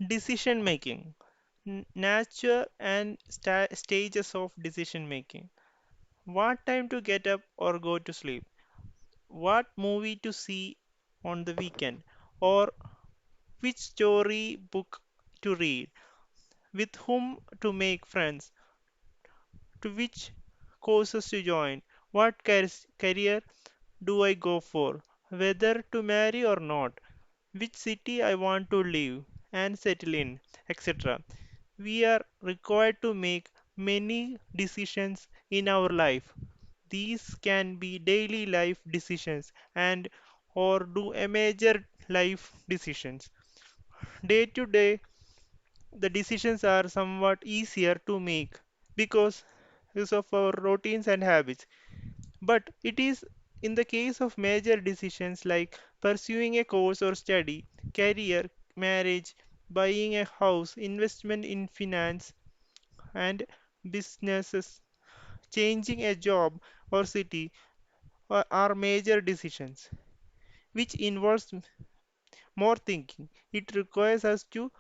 Decision making, nature and stages of decision making. What time to get up or go to sleep? What movie to see on the weekend? Or which story book to read? With whom to make friends? To which courses to join? What career do I go for? Whether to marry or not? Which city I want to live and settle in, etc. We are required to make many decisions in our life. These can be daily life decisions and or do a major life decisions. Day to day, the decisions are somewhat easier to make because of our routines and habits. But it is in the case of major decisions like pursuing a course or study, career, marriage, buying a house, investment in finance and businesses, changing a job or city are major decisions, which involves more thinking. It requires us to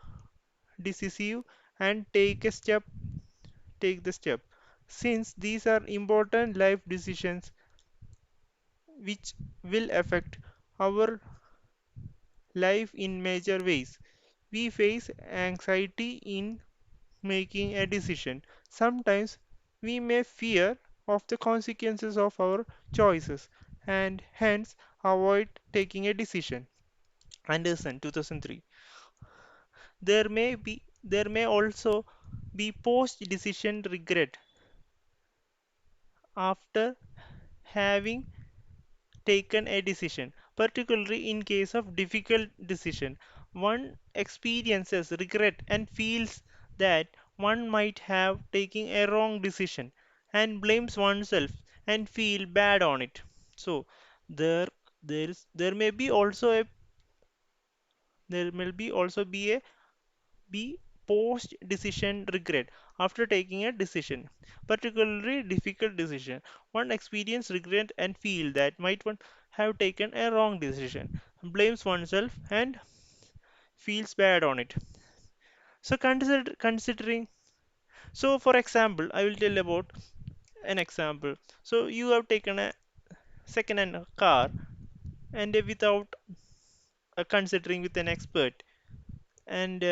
decisive and take the step. Since these are important life decisions which will affect our life in major ways. We face anxiety in making a decision. Sometimes we may fear of the consequences of our choices and hence avoid taking a decision. Anderson 2003. There may also be post decision regret after having taken a decision, particularly in case of difficult decision. One experiences regret and feels that one might have taken a wrong decision and blames oneself and feel bad on it. So there there may be also be post decision regret after taking a decision, particularly difficult decision. One experience regret and feel that might one have taken a wrong decision, blames oneself and feels bad on it. So considering, so for example, I will tell about an example. So you have taken a second hand car and without considering with an expert, and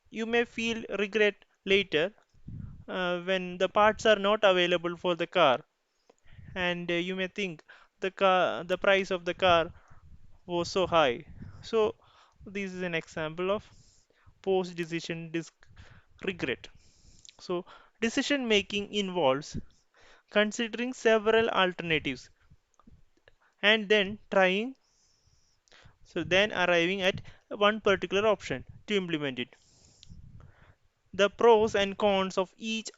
you may feel regret later when the parts are not available for the car, and you may think the price of the car was so high. So this is an example of post decision regret. So decision making involves considering several alternatives and then arriving at one particular option to implement it. The pros and cons of each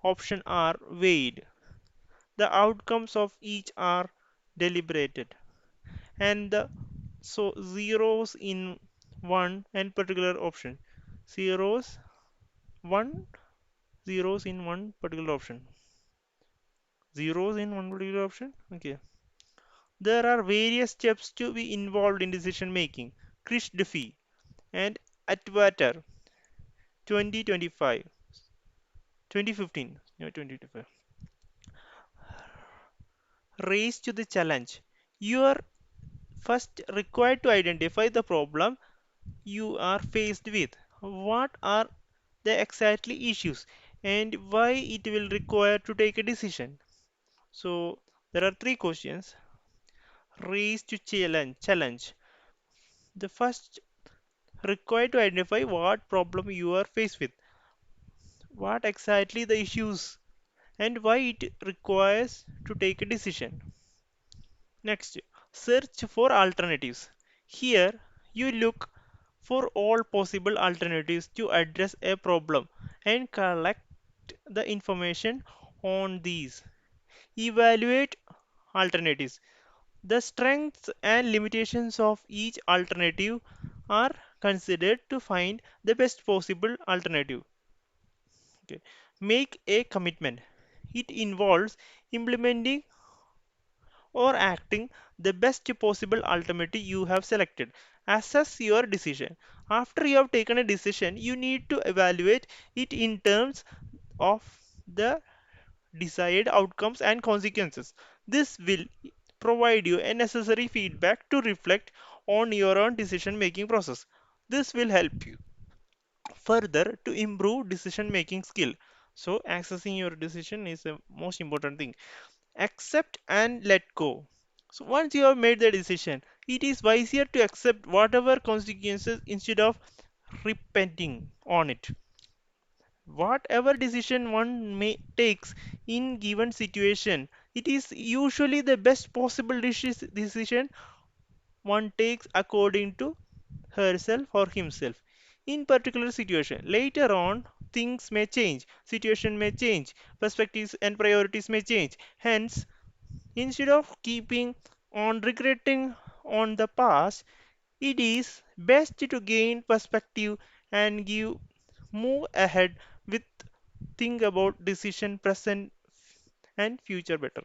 option are weighed. The outcomes of each are deliberated, and so zeros in one and particular option. Zeros, one zeros in one particular option. Zeros in one particular option. Okay. There are various steps to be involved in decision making. Chris Duffy and Atwater, 2025, 2015, no, 2025. Race to the challenge. You are first required to identify the problem you are faced with. What are the exactly issues and why it will require to take a decision. So there are three questions. Raise to challenge. The first required to identify what problem you are faced with, what exactly the issues and why it requires to take a decision. Next, search for alternatives. Here, you look for all possible alternatives to address a problem and collect the information on these. Evaluate alternatives. The strengths and limitations of each alternative are considered to find the best possible alternative. Okay. Make a commitment. It involves implementing or acting the best possible alternative you have selected. Assess your decision. After you have taken a decision, you need to evaluate it in terms of the desired outcomes and consequences. This will provide you a necessary feedback to reflect on your own decision making process. This will help you further to improve decision making skill. So accessing your decision is the most important thing. Accept and let go. So once you have made the decision, it is wiser to accept whatever consequences instead of repenting on it. Whatever decision one may takes in given situation, it is usually the best possible decision one takes according to herself or himself in particular situation. Later on, things may change, situation may change, perspectives and priorities may change. Hence, instead of keeping on regretting on the past, it is best to gain perspective and give move ahead with think about decision present and future better.